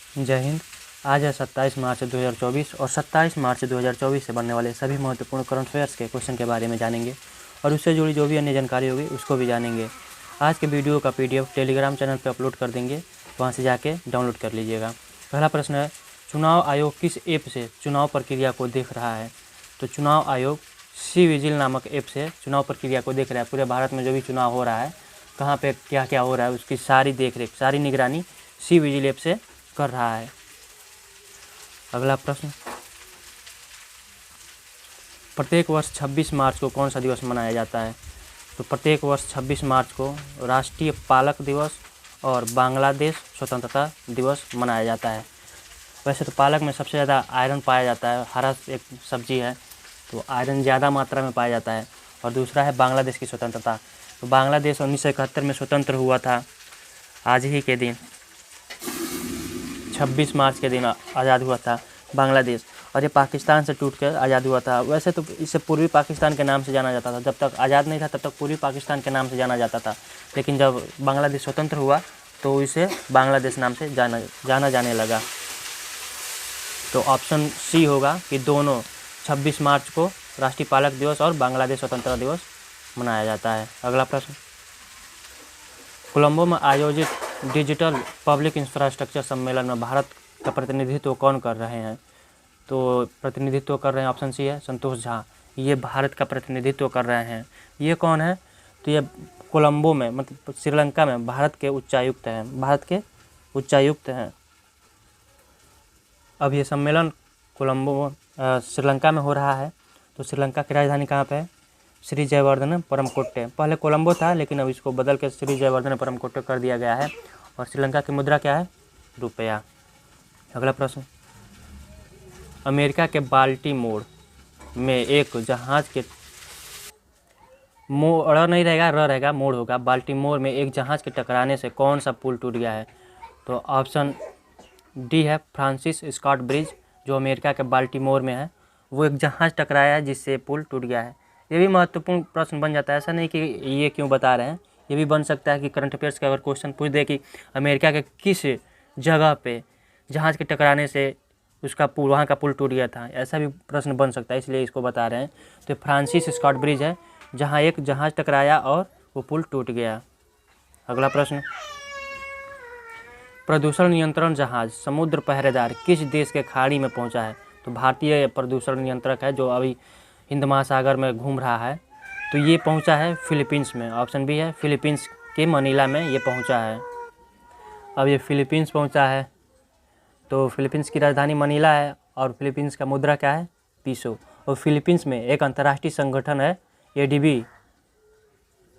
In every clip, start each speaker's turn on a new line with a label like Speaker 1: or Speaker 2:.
Speaker 1: जय हिंद। आज है 27 मार्च 2024 और 27 मार्च 2024 से बनने वाले सभी महत्वपूर्ण करंट अफेयर्स के क्वेश्चन के बारे में जानेंगे और उससे जुड़ी जो भी अन्य जानकारी होगी उसको भी जानेंगे। आज के वीडियो का PDF टेलीग्राम चैनल पर अपलोड कर देंगे, वहाँ से जाके डाउनलोड कर लीजिएगा। पहला प्रश्न है, चुनाव आयोग किस ऐप से चुनाव प्रक्रिया को देख रहा है? तो चुनाव आयोग सी विजिल नामक ऐप से चुनाव प्रक्रिया को देख रहा है। पूरे भारत में जो भी चुनाव हो रहा है, कहाँ पे क्या क्या हो रहा है, उसकी सारी देखरेख, सारी निगरानी सी विजिल ऐप से कर रहा है। अगला प्रश्न, प्रत्येक वर्ष 26 मार्च को कौन सा दिवस मनाया जाता है? तो प्रत्येक वर्ष 26 मार्च को राष्ट्रीय पालक दिवस और बांग्लादेश स्वतंत्रता दिवस मनाया जाता है। वैसे तो पालक में सबसे ज़्यादा आयरन पाया जाता है, हरा एक सब्जी है तो आयरन ज़्यादा मात्रा में पाया जाता है। और दूसरा है बांग्लादेश की स्वतंत्रता। तो बांग्लादेश 1971 में स्वतंत्र हुआ था। आज ही के दिन 26 मार्च के दिन आज़ाद हुआ था बांग्लादेश, और ये पाकिस्तान से टूटकर आज़ाद हुआ था। वैसे तो इसे पूर्वी पाकिस्तान के नाम से जाना जाता था, जब तक आज़ाद नहीं था तब तक पूर्वी पाकिस्तान के नाम से जाना जाता था, लेकिन जब बांग्लादेश स्वतंत्र हुआ तो इसे बांग्लादेश नाम से जाना जाने लगा। तो ऑप्शन सी होगा कि दोनों 26 मार्च को राष्ट्रीय पालक दिवस और बांग्लादेश स्वतंत्रता दिवस मनाया जाता है। अगला प्रश्न, कोलंबो में आयोजित डिजिटल पब्लिक इंफ्रास्ट्रक्चर सम्मेलन में भारत का प्रतिनिधित्व कौन कर रहे हैं? तो प्रतिनिधित्व कर रहे हैं, ऑप्शन सी है संतोष झा। ये भारत का प्रतिनिधित्व कर रहे हैं। ये कौन है? तो ये कोलंबो में, मतलब श्रीलंका में भारत के उच्चायुक्त हैं। अब ये सम्मेलन कोलंबो श्रीलंका में हो रहा है। तो श्रीलंका की राजधानी कहाँ पे है? श्री जयवर्धन परमकोट्टे। पहले कोलंबो था लेकिन अब इसको बदल के श्री जयवर्धन परमकोट्टे कर दिया गया है। और श्रीलंका की मुद्रा क्या है? रुपया। अगला प्रश्न, अमेरिका के बाल्टीमोर में एक जहाज के ड़ नहीं रहेगा, र रहेगा, मोड़ होगा। बाल्टीमोर में एक जहाज के टकराने से कौन सा पुल टूट गया है? तो ऑप्शन डी है फ्रांसिस स्कॉट ब्रिज, जो अमेरिका के बाल्टीमोर में है। वो एक जहाज टकराया है जिससे पुल टूट गया है। ये भी महत्वपूर्ण प्रश्न बन जाता है। ऐसा नहीं कि ये क्यों बता रहे हैं, ये भी बन सकता है कि करंट अफेयर्स का अगर क्वेश्चन पूछ दे कि अमेरिका के किस जगह पे जहाज़ के टकराने से उसका पुल, वहाँ का पुल टूट गया था, ऐसा भी प्रश्न बन सकता है, इसलिए इसको बता रहे हैं। तो फ्रांसिस स्कॉट ब्रिज है जहाँ एक जहाज़ टकराया और वो पुल टूट गया। अगला प्रश्न, प्रदूषण नियंत्रण जहाज समुद्र पहरेदार किस देश के खाड़ी में पहुंचा है? तो भारतीय प्रदूषण नियंत्रक है जो अभी हिंद महासागर में घूम रहा है। तो ये पहुंचा है फिलीपींस में। ऑप्शन बी है, फिलीपींस के मनीला में ये पहुंचा है। अब ये फिलीपींस पहुंचा है तो फिलीपींस की राजधानी मनीला है और फिलीपींस का मुद्रा क्या है? पीसो। और फिलीपींस में एक अंतर्राष्ट्रीय संगठन है ADB,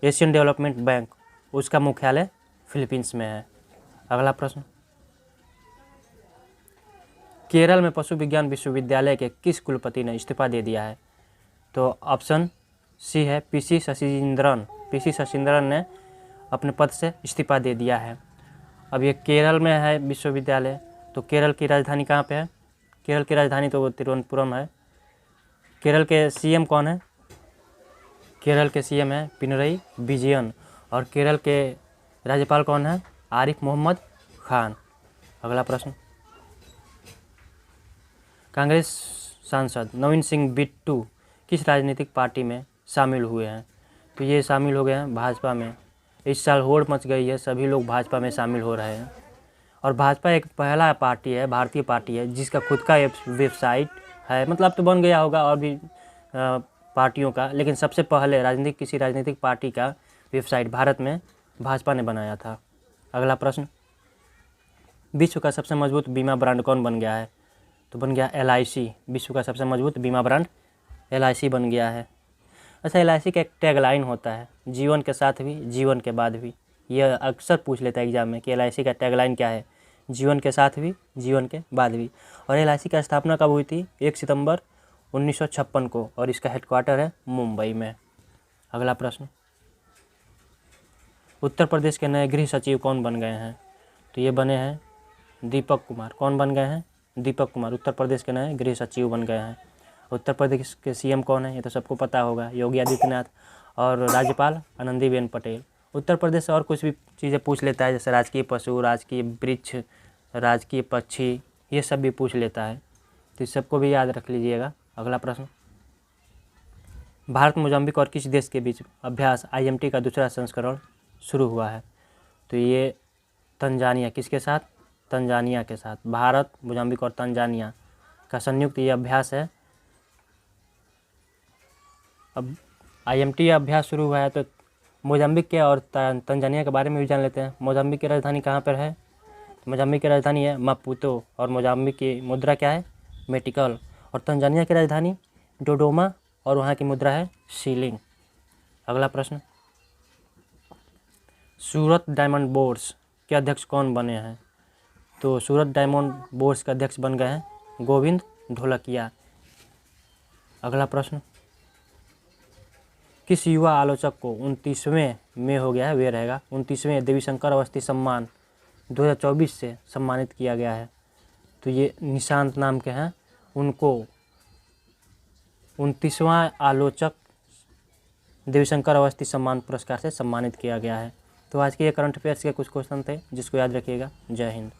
Speaker 1: एशियन डेवलपमेंट बैंक, उसका मुख्यालय फिलीपींस में है। अगला प्रश्न, केरल में पशु विज्ञान विश्वविद्यालय के किस कुलपति ने इस्तीफा दे दिया है? तो ऑप्शन सी है PC शशींद्रन ने अपने पद से इस्तीफा दे दिया है। अब ये केरल में है विश्वविद्यालय, तो केरल की राजधानी कहाँ पे है? केरल की राजधानी तो तिरुवनंतपुरम है। केरल के CM कौन है? केरल के CM है पिनरई विजयन। और केरल के राज्यपाल कौन है? आरिफ मोहम्मद खान। अगला प्रश्न, कांग्रेस सांसद नवीन सिंह बिट्टू किस राजनीतिक पार्टी में शामिल हुए हैं? तो ये शामिल हो गए हैं भाजपा में। इस साल होड़ मच गई है, सभी लोग भाजपा में शामिल हो रहे हैं। और भाजपा एक पहला पार्टी है, भारतीय पार्टी है जिसका खुद का वेबसाइट है। मतलब तो बन गया होगा और भी पार्टियों का, लेकिन सबसे पहले किसी राजनीतिक पार्टी का वेबसाइट भारत में भाजपा ने बनाया था। अगला प्रश्न, विश्व का सबसे मजबूत बीमा ब्रांड कौन बन गया है? तो बन गया LIC। विश्व का सबसे मजबूत बीमा ब्रांड LIC बन गया है। अच्छा, LIC का एक टैगलाइन होता है, जीवन के साथ भी जीवन के बाद भी। यह अक्सर पूछ लेता है एग्जाम में कि LIC का टैगलाइन क्या है? जीवन के साथ भी जीवन के बाद भी। और LIC का स्थापना कब हुई थी? 1 सितंबर 1956 को, और इसका हेडक्वार्टर है मुंबई में। अगला प्रश्न, उत्तर प्रदेश के नए गृह सचिव कौन बन गए हैं? तो ये बने हैं दीपक कुमार। कौन बन गए हैं? दीपक कुमार उत्तर प्रदेश के नए गृह सचिव बन गए हैं। उत्तर प्रदेश के CM कौन है? ये तो सबको पता होगा, योगी आदित्यनाथ। और राज्यपाल आनंदीबेन पटेल। उत्तर प्रदेश से और कुछ भी चीज़ें पूछ लेता है, जैसे राजकीय पशु, राजकीय वृक्ष, राजकीय पक्षी, ये सब भी पूछ लेता है, तो इस सबको भी याद रख लीजिएगा। अगला प्रश्न, भारत, मोजाम्बिक और किस देश के बीच अभ्यास IMT का दूसरा संस्करण शुरू हुआ है? तो ये तंजानिया, किसके साथ? तंजानिया के साथ। भारत, मोजाम्बिक और तंजानिया का संयुक्त ये अभ्यास है। अब IMT अभ्यास शुरू हुआ है तो मोजाम्बिक के और तंजानिया के बारे में भी जान लेते हैं। मोजाम्बिक की राजधानी कहाँ पर है? मोजाम्बिक की राजधानी है मापुतो और मोजाम्बिक की मुद्रा क्या है? मेटिकल। और तंजानिया की राजधानी डोडोमा और वहाँ की मुद्रा है शीलिंग। अगला प्रश्न, सूरत डायमंड बोर्स के अध्यक्ष कौन बने हैं? तो सूरत डायमंड बोर्स के अध्यक्ष बन गए हैं गोविंद ढोलकिया। अगला प्रश्न, किस युवा आलोचक को 29वें में हो गया है, वे रहेगा 29वें देवीशंकर अवस्थी सम्मान 2024 से सम्मानित किया गया है? तो ये निशांत नाम के हैं, उनको 29वां आलोचक देवीशंकर अवस्थी सम्मान पुरस्कार से सम्मानित किया गया है। तो आज के ये करंट अफेयर्स के कुछ क्वेश्चन थे जिसको याद रखिएगा। जय हिंद।